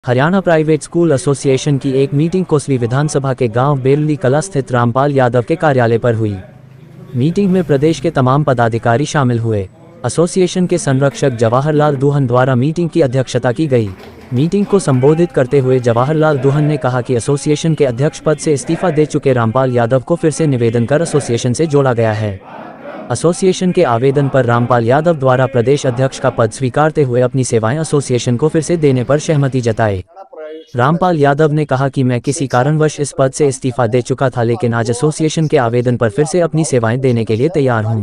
Haryana private school association की एक meeting Kosli विधानसभा के गांव बेरली कला स्थित रामपाल यादव के कार्यालय पर हुई। मीटिंग में प्रदेश के तमाम पदाधिकारी शामिल हुए। एसोसिएशन के संरक्षक जवाहरलाल दुहन द्वारा मीटिंग की अध्यक्षता की गई। मीटिंग को संबोधित करते हुए जवाहरलाल दुहन ने कहा कि एसोसिएशन के अध्यक्ष पद से इस्तीफा दे चुके रामपाल यादव को फिर से निवेदन कर एसोसिएशन से जोड़ा गया है। एसोसिएशन के आवेदन पर रामपाल यादव द्वारा प्रदेश अध्यक्ष का पद स्वीकारते हुए अपनी सेवाएं एसोसिएशन को फिर से देने पर सहमति जताई। रामपाल यादव ने कहा कि मैं किसी कारणवश इस पद से इस्तीफा दे चुका था, लेकिन आज एसोसिएशन के आवेदन पर फिर से अपनी सेवाएं देने के लिए तैयार हूं।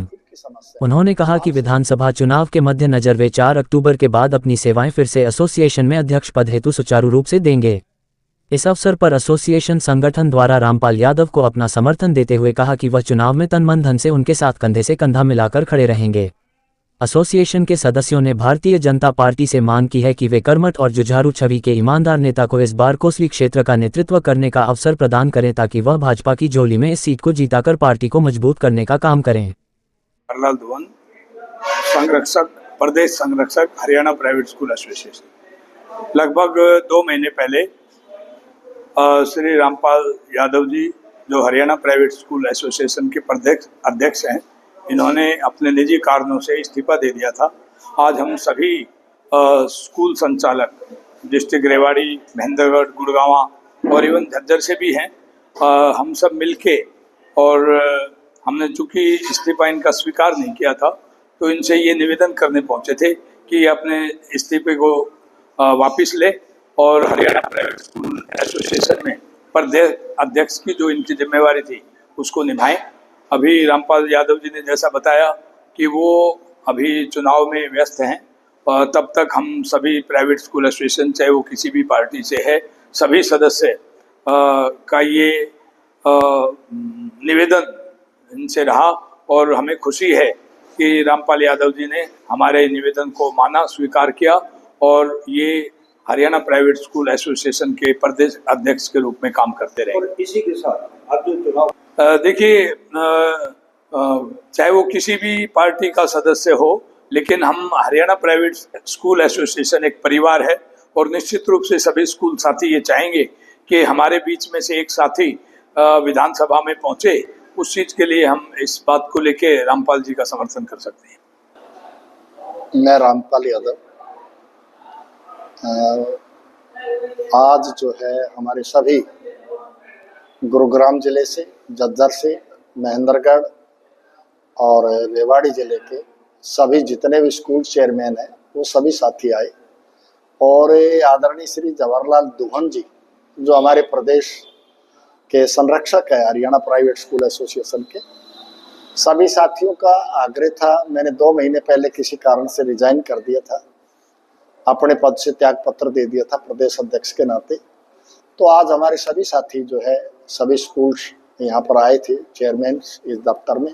उन्होंने कहा कि विधानसभा चुनाव के मद्देनजर वे 4 अक्टूबर के बाद अपनी सेवाएं फिर से एसोसिएशन में अध्यक्ष पद हेतु सुचारू रूप से देंगे। इस अवसर पर एसोसिएशन संगठन द्वारा रामपाल यादव को अपना समर्थन देते हुए कहा कि वह चुनाव में तन मन धन से उनके साथ कंधे से कंधा मिलाकर खड़े रहेंगे। एसोसिएशन के सदस्यों ने भारतीय जनता पार्टी से मांग की है कि वे कर्मठ और जुझारू छवि के ईमानदार नेता को इस बार कोसली क्षेत्र का नेतृत्व करने का अवसर प्रदान करें, ताकि वह भाजपा की झोली में इस सीट को जीताकर पार्टी को मजबूत करने का काम करें। संरक्षक, प्रदेश संरक्षक, हरियाणा प्राइवेट स्कूल एसोसिएशन। लगभग 2 महीने पहले श्री रामपाल यादव जी, जो हरियाणा प्राइवेट स्कूल एसोसिएशन के प्रदेश अध्यक्ष हैं, इन्होंने अपने निजी कारणों से इस्तीफा दे दिया था। आज हम सभी स्कूल संचालक डिस्ट्रिक्ट रेवाड़ी, महेंद्रगढ़, गुड़गांव और इवन झज्जर से भी हैं, हम सब मिलके, और हमने चूँकि इस्तीफा इनका स्वीकार नहीं किया था, तो इनसे ये निवेदन करने पहुंचे थे कि अपने इस्तीफे को वापस ले और हरियाणा प्राइवेट स्कूल एसोसिएशन में प्रदेश अध्यक्ष की जो इनकी जिम्मेवारी थी उसको निभाएं। अभी रामपाल यादव जी ने जैसा बताया कि वो अभी चुनाव में व्यस्त हैं, तब तक हम सभी प्राइवेट स्कूल एसोसिएशन, चाहे वो किसी भी पार्टी से है, सभी सदस्य का ये निवेदन इनसे रहा, और हमें खुशी है कि रामपाल यादव जी ने हमारे निवेदन को माना, स्वीकार किया, और ये हरियाणा प्राइवेट स्कूल एसोसिएशन के प्रदेश अध्यक्ष के रूप में काम करते रहे। और इसी के साथ अब जो चुनाव, देखिए, चाहे वो किसी भी पार्टी का सदस्य हो, लेकिन हम हरियाणा प्राइवेट स्कूल एसोसिएशन एक परिवार है, और निश्चित रूप से सभी स्कूल साथी ये चाहेंगे कि हमारे बीच में से एक साथी विधानसभा में पहुंचे। उस चीज के लिए हम इस बात को लेके रामपाल जी का समर्थन कर सकते हैं। मैं रामपाल यादव आज जो है हमारे सभी गुरुग्राम जिले से, झज्जर से, महेंद्रगढ़ और रेवाड़ी जिले के सभी जितने भी स्कूल चेयरमैन हैं वो सभी साथी आए, और आदरणीय श्री जवाहरलाल दुहन जी जो हमारे प्रदेश के संरक्षक है हरियाणा प्राइवेट स्कूल एसोसिएशन के, सभी साथियों का आग्रह था। मैंने 2 महीने पहले किसी कारण से रिजाइन कर दिया था, अपने पद से त्याग पत्र दे दिया था प्रदेश अध्यक्ष के नाते। तो आज हमारे सभी साथी जो है सभी स्कूल यहाँ पर आए थे, चेयरमैन इस दफ्तर में,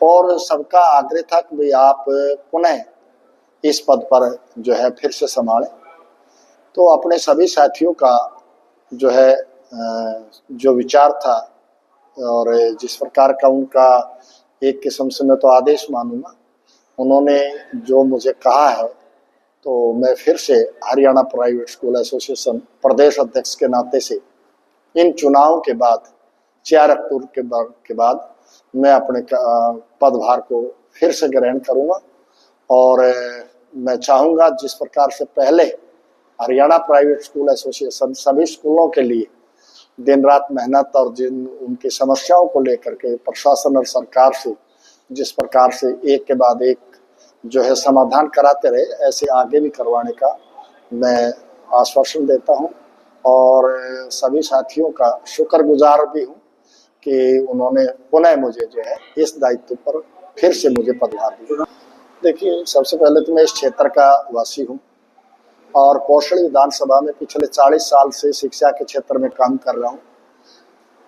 और सबका आग्रह था कि भाई आप पुनः इस पद पर जो है फिर से संभालें। तो अपने सभी साथियों का जो है जो विचार था, और जिस प्रकार का उनका एक किस्म से मैं तो आदेश मानूंगा, उन्होंने जो मुझे कहा है, तो मैं फिर से हरियाणा प्राइवेट स्कूल एसोसिएशन प्रदेश अध्यक्ष के नाते से इन चुनाव के बाद 4 अक्टूबर के बाद मैं अपने पदभार को फिर से ग्रहण करूंगा। और मैं चाहूँगा जिस प्रकार से पहले हरियाणा प्राइवेट स्कूल एसोसिएशन सभी स्कूलों के लिए दिन रात मेहनत और जिन उनकी समस्याओं को लेकर के प्रशासन और सरकार से जिस प्रकार से एक के बाद एक जो है समाधान कराते रहे, ऐसे आगे भी करवाने का मैं आश्वासन देता हूं, और सभी साथियों का शुक्रगुजार भी हूं कि उन्होंने पुनः मुझे जो है इस दायित्व पर फिर से मुझे पदभार दिया। देखिए, सबसे पहले तो मैं इस क्षेत्र का वासी हूं, और कोसली विधानसभा में पिछले 40 साल से शिक्षा के क्षेत्र में काम कर रहा हूं,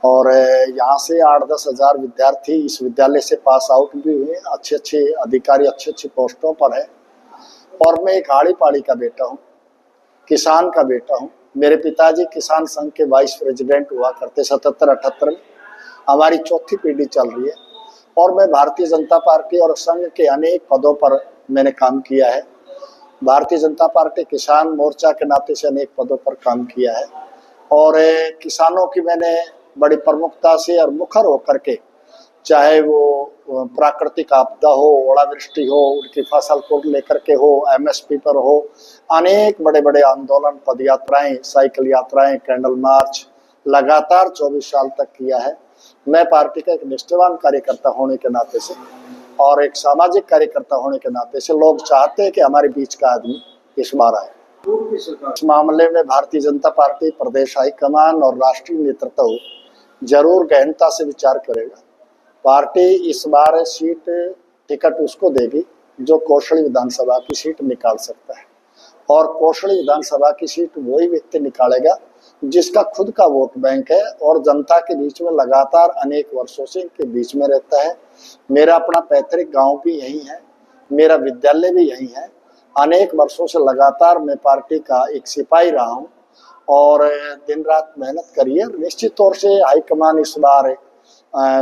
और यहाँ से 8-10 हज़ार विद्यार्थी इस विद्यालय से पास आउट भी हुए, अच्छे अधिकारी अच्छे पोस्टों पर है। और मैं एक आड़ी पाड़ी का बेटा हूँ, किसान का बेटा हूँ। मेरे पिताजी किसान संघ के वाइस प्रेसिडेंट हुआ करते 77-78 में, हमारी 4थी पीढ़ी चल रही है, और मैं भारतीय जनता पार्टी और संघ के अनेक पदों पर मैंने काम किया है। भारतीय जनता पार्टी किसान मोर्चा के नाते से अनेक पदों पर काम किया है और किसानों की मैंने बड़ी प्रमुखता से और मुखर होकर के, चाहे वो प्राकृतिक आपदा हो, ओलावृष्टि हो, उनकी फसल को लेकर के हो, एमएसपी पर हो, अनेक बड़े बड़े आंदोलन, पदयात्राएं, साइकिल यात्राएं, कैंडल मार्च लगातार 24 साल तक किया है। मैं पार्टी का एक निष्ठावान कार्यकर्ता होने के नाते से और एक सामाजिक कार्यकर्ता होने के नाते से लोग चाहते हैं कि हमारे बीच का आदमी इस बार आए। इस मामले में भारतीय जनता पार्टी प्रदेश हाईकमान और राष्ट्रीय नेतृत्व जरूर गहनता से विचार करेगा। पार्टी इस बार सीट टिकट उसको देगी जो कौशली विधानसभा की सीट निकाल सकता है और कौशली विधानसभा की सीट वही व्यक्ति निकालेगा जिसका खुद का वोट बैंक है और जनता के बीच में लगातार अनेक वर्षों से इनके बीच में रहता है। मेरा अपना पैतृक गांव भी यही है, मेरा विद्यालय भी यही है। अनेक वर्षों से लगातार मैं पार्टी का एक सिपाही रहा हूँ और दिन रात मेहनत करी है। निश्चित तौर से हाईकमान इस बार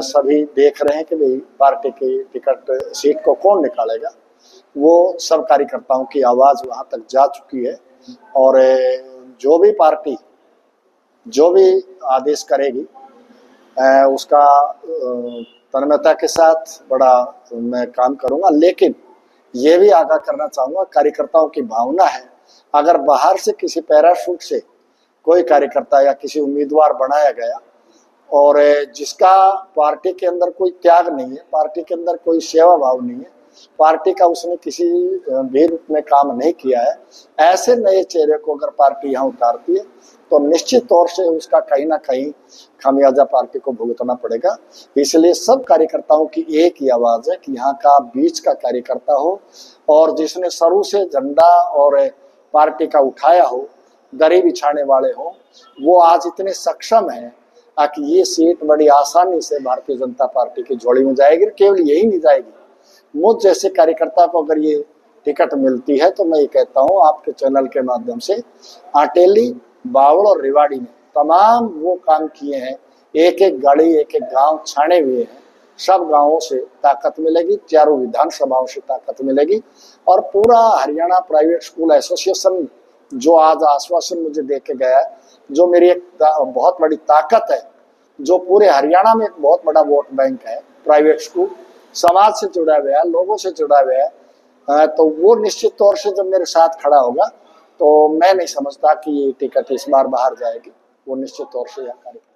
सभी देख रहे हैं कि भाई पार्टी की टिकट सीट को कौन निकालेगा। वो सब कार्यकर्ताओं की आवाज़ वहाँ तक जा चुकी है और जो भी पार्टी जो भी आदेश करेगी उसका तन्मयता के साथ बड़ा मैं काम करूँगा। लेकिन ये भी आगाह करना चाहूँगा, कार्यकर्ताओं की भावना है, अगर बाहर से किसी पैराशूट से कोई कार्यकर्ता या किसी उम्मीदवार बनाया गया और जिसका पार्टी के अंदर कोई त्याग नहीं है, पार्टी के अंदर कोई सेवा भाव नहीं है, पार्टी का उसने किसी भी रूप में काम नहीं किया है, ऐसे नए चेहरे को अगर पार्टी यहाँ उतारती है तो निश्चित तौर से उसका कहीं ना कहीं खामियाजा पार्टी को भुगतना पड़ेगा। इसलिए सब कार्यकर्ताओं की एक ही आवाज़ है कि यहाँ का बीच का कार्यकर्ता हो और जिसने शुरू से झंडा और पार्टी का उठाया हो, दरी बिछाने वाले हो, वो आज इतने सक्षम हैं कि ये सीट बड़ी आसानी से भारतीय जनता पार्टी की झोली में जाएगी। केवल यही नहीं जाएगी, मुझ जैसे कार्यकर्ता को अगर ये टिकट मिलती है तो मैं ये कहता हूँ आपके चैनल के माध्यम से, आटेली, बावड़ और रेवाड़ी में तमाम वो काम किए हैं, एक एक गाड़ी, एक एक गांव छाने हुए हैं। सब गांवों से ताकत मिलेगी, चारों विधानसभाओं से ताकत मिलेगी और पूरा हरियाणा प्राइवेट स्कूल एसोसिएशन जो आज आश्वासन मुझे दे के गया है, जो मेरी एक बहुत बड़ी ताकत है, जो पूरे हरियाणा में एक बहुत बड़ा वोट बैंक है, प्राइवेट स्कूल समाज से जुड़ा हुआ है, लोगों से जुड़ा हुआ है, तो वो निश्चित तौर से जब मेरे साथ खड़ा होगा तो मैं नहीं समझता कि ये टिकट इस बार बाहर जाएगी। वो निश्चित तौर से यह कार्यक्रम